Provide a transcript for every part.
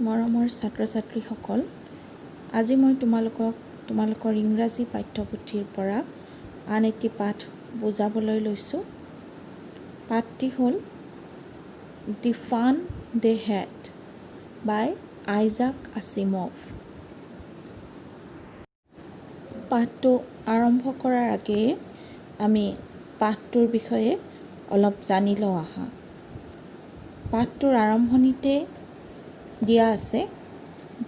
মৰমৰ ছাত্ৰ ছাত্ৰীসকল, আজি মই তোমালোকৰ ইংৰাজী পাঠ্যপুথিৰ পৰা আন এটি পাঠ বুজাবলৈ লৈছোঁ। পাঠটি হ'ল দি ফান দে হেড বাই আইজাক আছিমভ। পাঠটো আৰম্ভ কৰাৰ আগেয়ে আমি পাঠটোৰ বিষয়ে অলপ জানি লওঁ আহা। পাঠটোৰ আৰম্ভণিতে দিয়া আছে,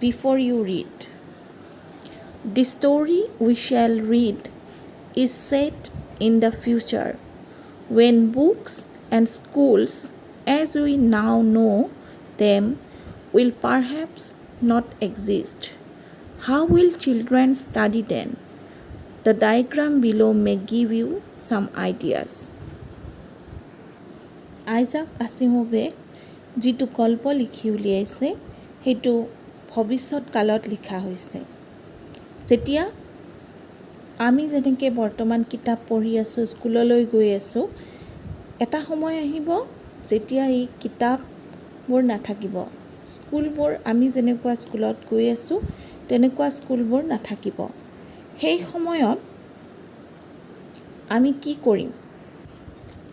before you read. The story we shall read is set in the future, when books and schools, as we now know them, will perhaps not exist. How will children study then? The diagram below may give you some ideas. Isaac Asimov যিটো গল্প লিখি উলিয়াইছে সেইটো ভৱিষ্যত কালত লিখা হৈছে। যেতিয়া আমি যেনেকৈ বৰ্তমান কিতাপ পঢ়ি আছোঁ, স্কুললৈ গৈ আছোঁ, এটা সময় আহিব যেতিয়া এই কিতাপবোৰ নাথাকিব। স্কুলবোৰ আমি যেনেকুৱা স্কুলত গৈ আছোঁ তেনেকুৱা স্কুলবোৰ নাথাকিব। সেই সময়ত আমি কি কৰিম?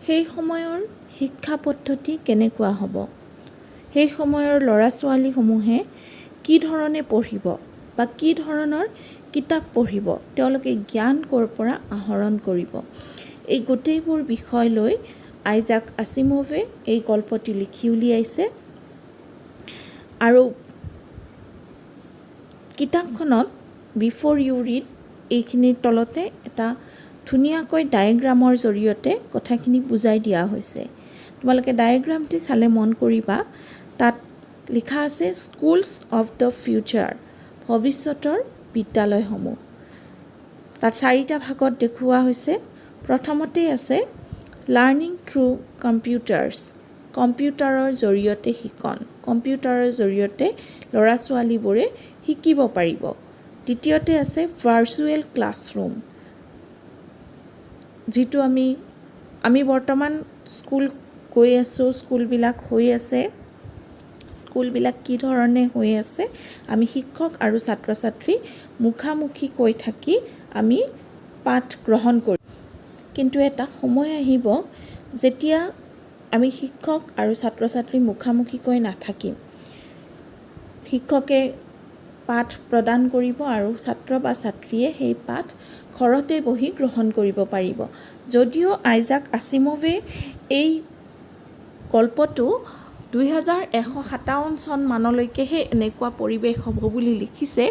সেই সময়ৰ শিক্ষা পদ্ধতি কেনেকুৱা হ'ব? সেই সময়ৰ ল'ৰা ছোৱালীসমূহে কি ধৰণে পঢ়িব বা কি ধৰণৰ কিতাপ পঢ়িব, তেওঁলোকে জ্ঞান ক'ৰ পৰা আহৰণ কৰিব, এই গোটেইবোৰ বিষয় লৈ আইজাক আছিমভে এই গল্পটি লিখি উলিয়াইছে। আৰু কিতাপখনত বিফৰ ইউ ৰিড এইখিনিৰ তলতে এটা ধুনীয়াকৈ ডায়েগ্ৰামৰ জৰিয়তে কথাখিনি বুজাই দিয়া হৈছে। তোমালোকে ডায়েগ্ৰামটি চালে মন কৰিবা, তাত লিখা আছে স্কুলছ অফ দ্য ফিউচাৰ, ভৱিষ্যতৰ বিদ্যালয়সমূহ। তাত 4টা ভাগত দেখুওৱা হৈছে। প্ৰথমতেই আছে লাৰ্ণিং থ্ৰু কম্পিউটাৰ্ছ, কম্পিউটাৰৰ জৰিয়তে শিকন, কম্পিউটাৰৰ জৰিয়তে ল'ৰা ছোৱালীবোৰে শিকিব পাৰিব। দ্বিতীয়তে আছে ভাৰ্চুৱেল ক্লাছৰুম, যিটো আমি বৰ্তমান স্কুল গৈ আছোঁ, স্কুলবিলাক হৈ আছে, স্কুলবিলাক কি ধৰণে হৈ আছে, আমি শিক্ষক আৰু ছাত্ৰ ছাত্ৰী মুখামুখিকৈ থাকি আমি পাঠ গ্ৰহণ কৰিম। কিন্তু এটা সময় আহিব যেতিয়া আমি শিক্ষক আৰু ছাত্ৰ ছাত্ৰী মুখামুখিকৈ নাথাকিম। শিক্ষকে পাঠ প্ৰদান কৰিব আৰু ছাত্ৰ বা ছাত্ৰীয়ে সেই পাঠ ঘৰতে বহি গ্ৰহণ কৰিব পাৰিব। যদিও আইজাক আছিমভে এই গল্পটো 2157 চন মানলৈকেহে এনেকুৱা পৰিৱেশ হ'ব বুলি লিখিছে,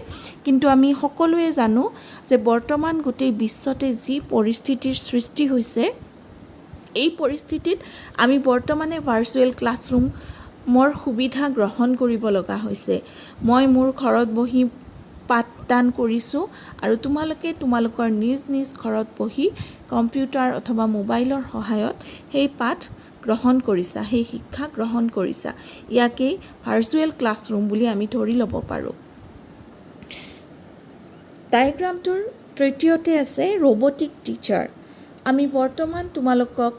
কিন্তু আমি সকলোৱে জানো যে বৰ্তমান গোটেই বিশ্বতে যি পৰিস্থিতিৰ সৃষ্টি হৈছে, এই পৰিস্থিতিত আমি বৰ্তমানে ভাৰ্চুৱেল ক্লাছৰুমৰ সুবিধা গ্ৰহণ কৰিব লগা হৈছে। মই মোৰ ঘৰত বহি পাঠদান কৰিছোঁ আৰু তোমালোকে তোমালোকৰ নিজ নিজ ঘৰত বহি কম্পিউটাৰ অথবা মোবাইলৰ সহায়ত সেই পাঠ গ্ৰহণ কৰিছা, সেই শিক্ষা গ্ৰহণ কৰিছা। ইয়াকেই ভাৰ্চুৱেল ক্লাছৰুম বুলি আমি ধৰি ল'ব পাৰোঁ। ডায়েগ্ৰামটোৰ তৃতীয়তে আছে ৰবটিক টিচাৰ। আমি বৰ্তমান তোমালোকক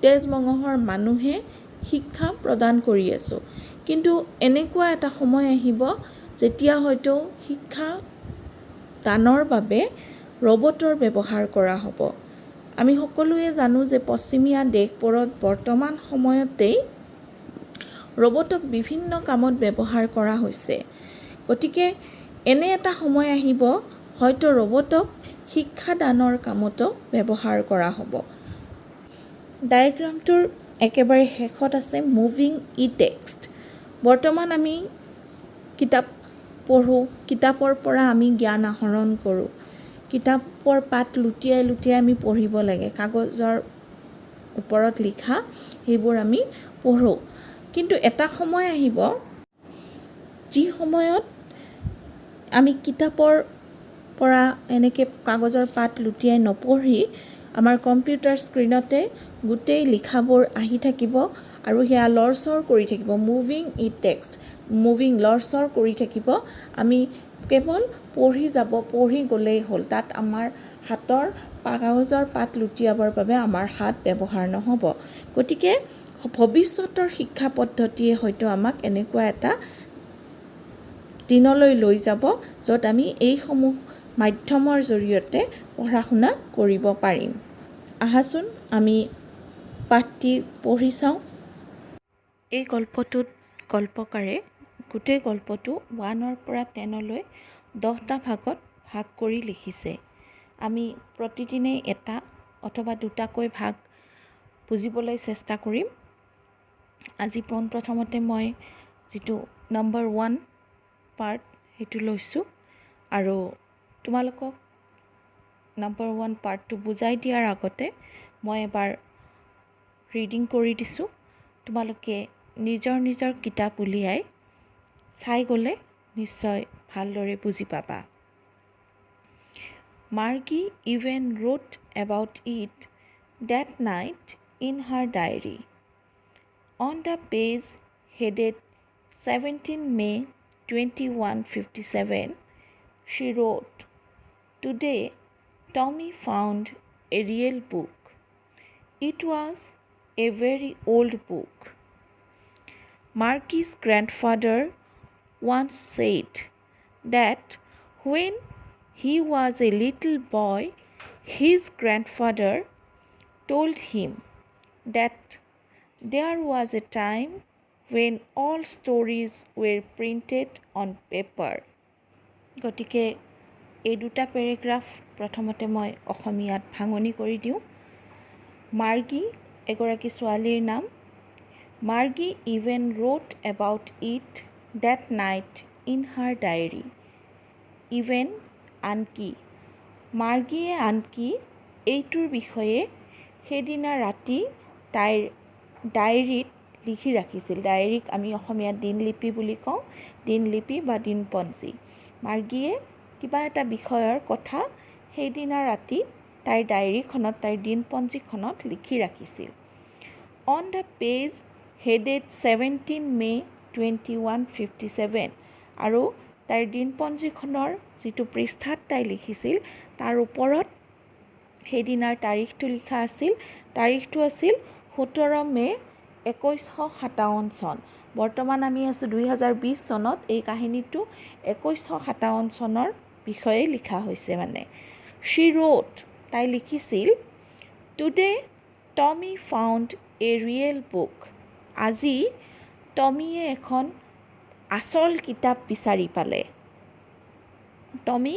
তেজ মঙহৰ মানুহে শিক্ষা প্ৰদান কৰি আছোঁ, কিন্তু এনেকুৱা এটা সময় আহিব যেতিয়া হয়তো শিক্ষা দানৰ বাবে ৰবটৰ ব্যৱহাৰ কৰা হ'ব। আমি সকলোৱে জানো যে পশ্চিমীয়া দেশবোৰত বৰ্তমান সময়তেই ৰবটক বিভিন্ন কামত ব্যৱহাৰ কৰা হৈছে। গতিকে এনে এটা সময় আহিব হয়তো ৰবটক শিক্ষাদানৰ কামতো ব্যৱহাৰ কৰা হ'ব। ডায়েগ্ৰামটোৰ একেবাৰে শেষত আছে মুভিং ই টেক্সট। বৰ্তমান আমি কিতাপ পঢ়োঁ, কিতাপৰ পৰা আমি জ্ঞান আহৰণ কৰোঁ, কিতাপৰ পাত লুটিয়াই লুটিয়াই আমি পঢ়িব লাগে, কাগজৰ ওপৰত লিখা সেইবোৰ আমি পঢ়োঁ। কিন্তু এটা সময় আহিব যি সময়ত আমি কিতাপৰ পৰা এনেকৈ কাগজৰ পাত লুটিয়াই নপঢ়ি আমাৰ কম্পিউটাৰ স্ক্ৰীণতে গোটেই লিখাবোৰ আহি থাকিব আৰু সেয়া লৰচৰ কৰি থাকিব। মুভিং ই টেক্সট, মুভিং লৰচৰ কৰি থাকিব। আমি কেৱল পঢ়ি গ'লেই হ'ল, তাত আমাৰ হাতৰ কাগজৰ পাত লুটিয়াবৰ বাবে আমাৰ হাত ব্যৱহাৰ নহ'ব। গতিকে ভৱিষ্যতৰ শিক্ষা পদ্ধতিয়ে হয়তো আমাক এনেকুৱা এটা দিনলৈ লৈ যাব য'ত আমি এইসমূহ মাধ্যমৰ জৰিয়তে পঢ়া শুনা কৰিব পাৰিম। আহাচোন আমি পাঠটি পঢ়ি চাওঁ। এই গল্পটোত গল্পকাৰে গোটেই গল্পটো 1ৰ পৰা 10লৈ 10টা ভাগত ভাগ কৰি লিখিছে। আমি প্ৰতিদিনেই এটা অথবা দুটাকৈ ভাগ বুজিবলৈ চেষ্টা কৰিম। আজি পোনপ্ৰথমতে মই যিটো নম্বৰ 1 পাৰ্ট সেইটো লৈছোঁ আৰু তোমালোকক নম্বৰ 1 পাৰ্টটো বুজাই দিয়াৰ আগতে মই এবাৰ ৰিডিং কৰি দিছোঁ। তোমালোকে নিজৰ নিজৰ কিতাপ উলিয়াই চাই গ'লে নিশ্চয় ভালদৰে বুজি পাবা। Margie even wrote about it that night in her diary. On the page headed 17 May 2157, she wrote, "Today, Tommy found a real book. It was a very old book. Margie's grandfather once said that when he was a little boy, his grandfather told him that there was a time when all stories were printed on paper." গতিকে এই দুটা paragraph প্ৰথমতে মই অসমীয়াত ভাঙনি কৰি দিওঁ। মাৰ্গী এগৰাকী ছোৱালীৰ নাম। Margie even wrote about it that night in her diary. Even আনকি, মাৰ্গীয়ে আনকি এইটোৰ বিষয়ে সেইদিনা ৰাতি তাইৰ ডায়েৰীত লিখি ৰাখিছিল। ডায়েৰীক আমি অসমীয়াত দিনলিপি বুলি কওঁ, দিনলিপি বা দিনপঞ্জী। মাৰ্গীয়ে কিবা এটা বিষয়ৰ কথা সেইদিনা ৰাতি তাইৰ ডায়েৰীখনত, তাইৰ দিনপঞ্জীখনত লিখি ৰাখিছিল। On the page headed 17 May 2157, আৰু তাইৰ দিনপঞ্জীখনৰ যিটো পৃষ্ঠাত তাই লিখিছিল তাৰ ওপৰত সেইদিনাৰ তাৰিখটো লিখা আছিল। তাৰিখটো আছিল 17 মে 1957 চন। বৰ্তমান আমি আছোঁ 2020 চনত। এই কাহিনীটো 1957 চনৰ বিষয়ে লিখা হৈছে মানে। She wrote, তাই লিখিছিল, "Today, Tommy found a real book." আজি টমিয়ে এখন আচল কিতাপ বিচাৰি পালে। টমি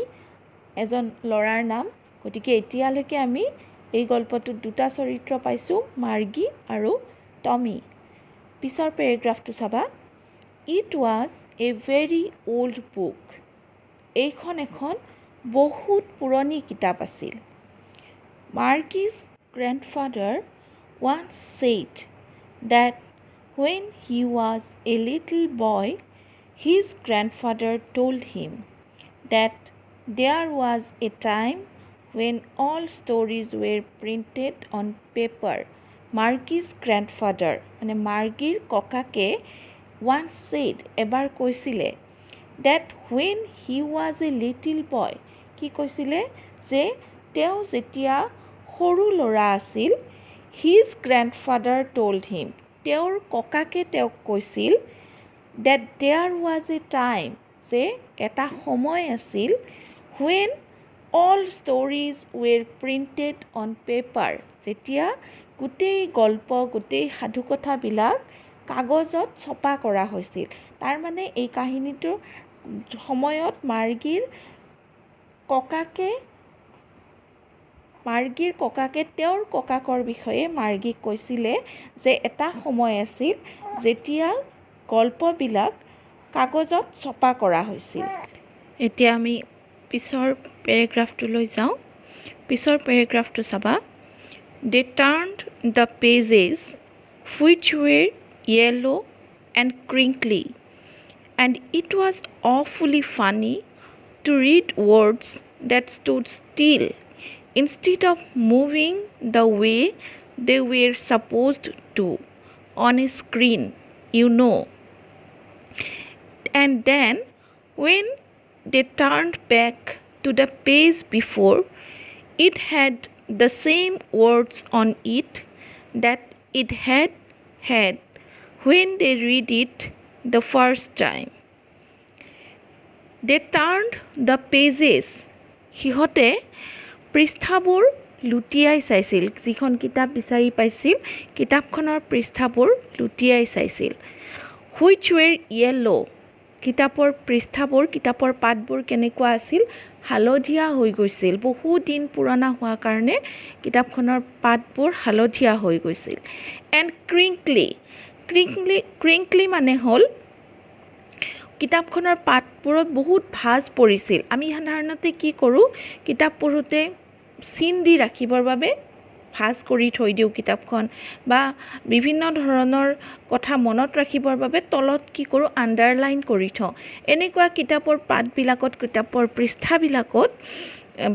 এজন ল'ৰাৰ নাম। গতিকে এতিয়ালৈকে আমি এই গল্পটোত দুটা চৰিত্ৰ পাইছোঁ, মাৰ্গী আৰু টমি। পিছৰ পেৰেগ্ৰাফটো চাবা। It was a very old book. এইখন এখন বহুত পুৰণি কিতাপ আছিল। Margie's grandfather once said that when he was a little boy, his grandfather told him that there was a time when all stories were printed on paper. Margie's grandfather, মানে মাৰ্গীৰ ককাকে, once said, এবাৰ কৈছিলে, that when he was a little boy, কি কৈছিলে, যে তেওঁ যেতিয়া সৰু ল'ৰা আছিল, his grandfather told him, তেওঁৰ ককাকে তেওঁক কৈছিল, that there was a time, যে এটা সময় আছিল, when all stories were printed on paper, যেতিয়া গোটেই গল্প, গোটেই সাধুকথাবিলাক কাগজত ছপা কৰা হৈছিল। তাৰ মানে এই কাহিনীটোৰ সময়ত মাৰ্গীৰ ককাকে তেওঁৰ ককাকৰ বিষয়ে মাৰ্গীক কৈছিলে যে এটা সময় আছিল যেতিয়া গল্পবিলাক কাগজত ছপা কৰা হৈছিল। এতিয়া আমি পিছৰ পেৰেগ্ৰাফটোলৈ যাওঁ। পিছৰ পেৰেগ্ৰাফটো চাবা। They turned the pages, which were yellow and crinkly, and it was awfully funny to read words that stood still instead of moving the way they were supposed to on a screen, you know. And then, when they turned back to the page before, it had the same words on it that it had when they read it the first time. They turned the pages, সিহঁতে পৃষ্ঠাবোৰ লুটিয়াই চাইছিল, যিখন কিতাপ বিচাৰি পাইছিল কিতাপখনৰ পৃষ্ঠাবোৰ লুটিয়াই চাইছিল। হুইচ ৱেৰ য়েল্ল', কিতাপৰ পৃষ্ঠাবোৰ, কিতাপৰ পাতবোৰ কেনেকুৱা আছিল, হালধীয়া হৈ গৈছিল, বহু দিন পুৰণা হোৱাৰ কাৰণে কিতাপখনৰ পাতবোৰ হালধীয়া হৈ গৈছিল। এণ্ড ক্ৰিংকলি, ক্ৰিংকলি মানে হ'ল কিতাপখনৰ পাতবোৰত বহুত ভাঁজ পৰিছিল। আমি সাধাৰণতে কি কৰোঁ, কিতাপ পঢ়োঁতে চিন দি ৰাখিবৰ বাবে ভাঁজ কৰি থৈ দিওঁ কিতাপখন, বা বিভিন্ন ধৰণৰ কথা মনত ৰাখিবৰ বাবে তলত কি কৰোঁ, আণ্ডাৰলাইন কৰি থওঁ। এনেকুৱা কিতাপৰ পাতবিলাকত, কিতাপৰ পৃষ্ঠাবিলাকত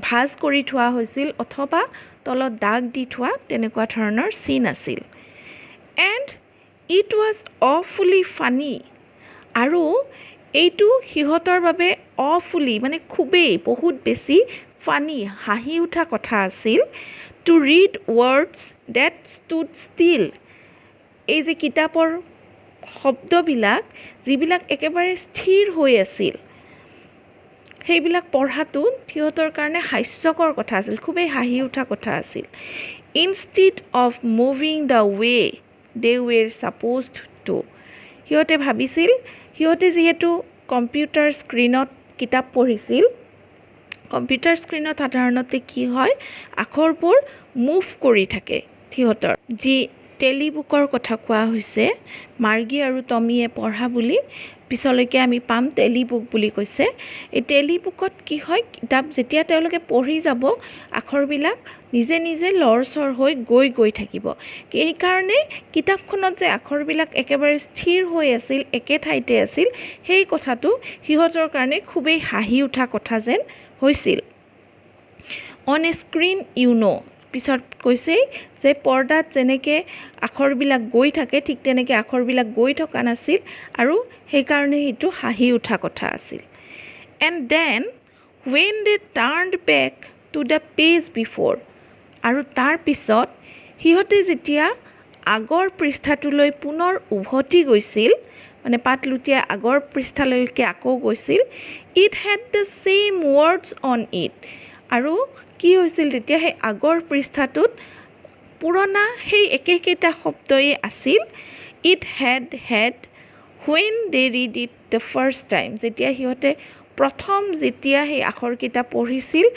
ভাঁজ কৰি থোৱা হৈছিল অথবা তলত দাগ দি থোৱা তেনেকুৱা ধৰণৰ চিন আছিল। এণ্ড ইট ৱাজ অফুলি ফানি, আৰু এইটো সিহঁতৰ বাবে অফুলি মানে খুবেই বহুত বেছি ফানি, হাঁহি উঠা কথা আছিল। To read words that stood still, এই যে কিতাপৰ শব্দবিলাক যিবিলাক একেবাৰে স্থিৰ হৈ আছিল, সেইবিলাক পঢ়াটো সিহঁতৰ কাৰণে হাস্যকৰ কথা আছিল, খুবেই হাঁহি উঠা কথা আছিল। Instead of moving the way they were supposed to, সিহঁতে ভাবিছিল, সিহঁতে যিহেতু কম্পিউটাৰ স্ক্ৰীণত কিতাপ পঢ়িছিল, কম্পিউটাৰ স্ক্ৰীণত সাধাৰণতে কি হয়, আখৰবোৰ মুভ কৰি থাকে সিহঁতৰ। যি টেলিবুকৰ কথা কোৱা হৈছে, মাৰ্গী আৰু টমিয়ে পঢ়া বুলি, পিছলৈকে আমি পাম টেলিবুক বুলি কৈছে। এই টেলিবুকত কি হয়, কিতাপ যেতিয়া তেওঁলোকে পঢ়ি যাব, আখৰবিলাক নিজে নিজে লৰচৰ হৈ গৈ থাকিব। সেইকাৰণে কিতাপখনত যে আখৰবিলাক একেবাৰে স্থিৰ হৈ আছিল, একে ঠাইতে আছিল, সেই কথাটো সিহঁতৰ কাৰণে খুবেই হাঁহি উঠা কথা যেন হৈছিল। On a screen you know', পিছত কৈছেই যে পৰ্দাত যেনেকৈ আখৰবিলাক গৈ থাকে, ঠিক তেনেকৈ আখৰবিলাক গৈ থকা নাছিল, আৰু সেইকাৰণে সেইটো হাঁহি উঠা কথা আছিল। And then when they turned back to the page before, আৰু তাৰপিছত সিহঁতে যেতিয়া আগৰ পৃষ্ঠাটোলৈ পুনৰ উভতি গৈছিল, মানে পাত লুটিয়াই আগৰ পৃষ্ঠালৈকে আকৌ গৈছিল, it head the same words on it, আৰু কি হৈছিল তেতিয়া, সেই আগৰ পৃষ্ঠাটোত পুৰণা সেই একেকেইটা শব্দই আছিল। It had when they read it the first time, যেতিয়া সিহঁতে প্ৰথম যেতিয়া সেই আখৰকেইটা পঢ়িছিল,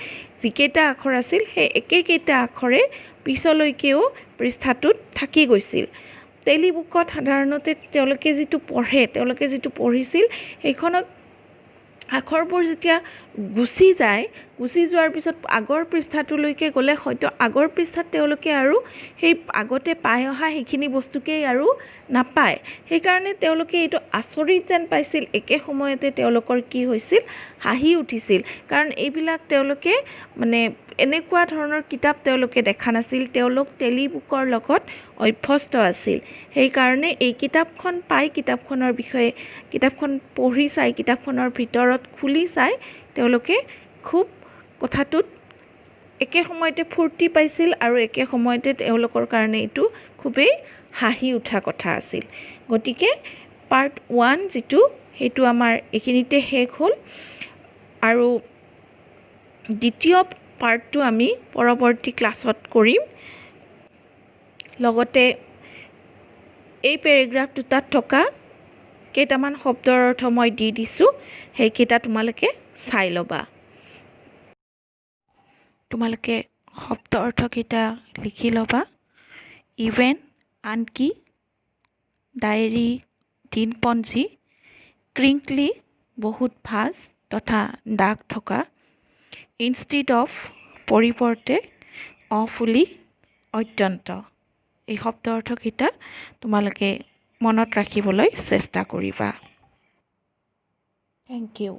যিকেইটা আখৰ আছিল সেই একেকেইটা আখৰে পিছলৈকেও পৃষ্ঠাটোত থাকি গৈছিল। টেলিবুকত সাধাৰণতে তেওঁলোকে যিটো পঢ়ে, তেওঁলোকে যিটো পঢ়িছিল, সেইখনত আখৰবোৰ যেতিয়া গুচি যায়, গুচি যোৱাৰ পিছত আগৰ পৃষ্ঠাটোলৈকে গ'লে হয়তো আগৰ পৃষ্ঠাত তেওঁলোকে আৰু সেই আগতে পাই অহা সেইখিনি বস্তুকেই আৰু নাপায়। সেইকাৰণে তেওঁলোকে এইটো আচৰিত যেন পাইছিল, একে সময়তে তেওঁলোকৰ কি হৈছিল, হাঁহি উঠিছিল, কাৰণ এইবিলাক তেওঁলোকে মানে এনেকুৱা ধৰণৰ কিতাপ তেওঁলোকে দেখা নাছিল, তেওঁলোক টেলিবুকৰ লগত অভ্যস্ত আছিল। সেইকাৰণে এই কিতাপখন পাই, কিতাপখনৰ বিষয়ে কিতাপখন পঢ়ি চাই, কিতাপখনৰ ভিতৰত খুলি চাই তেওঁলোকে খুব কথাটোত একে সময়তে ফূৰ্তি পাইছিল, আৰু একে সময়তে তেওঁলোকৰ কাৰণে এইটো খুবেই হাঁহি উঠা কথা আছিল। গতিকে পাৰ্ট 1 যিটো, সেইটো আমাৰ এইখিনিতে শেষ হ'ল, আৰু দ্বিতীয় পাৰ্টটো আমি পৰৱৰ্তী ক্লাছত কৰিম। লগতে এই পেৰেগ্ৰাফ দুটাত থকা কেইটামান শব্দৰ অৰ্থ মই দি দিছোঁ, সেইকেইটা তোমালোকে চাই ল'বা। তোমালোকে শব্দ অৰ্থকেইটা লিখি ল'বা। ইভেন, আনকি, ডায়েৰী, দিনপঞ্জী, ক্ৰিংকলি, বহুত ভাঁজ তথা দাগ থকা, ইনষ্টিড অফ, পৰিৱৰ্তে, অফুলি, অত্যন্ত। এই শব্দ অৰ্থকেইটা তোমালোকে মনত ৰাখিবলৈ চেষ্টা কৰিবা। Thank U.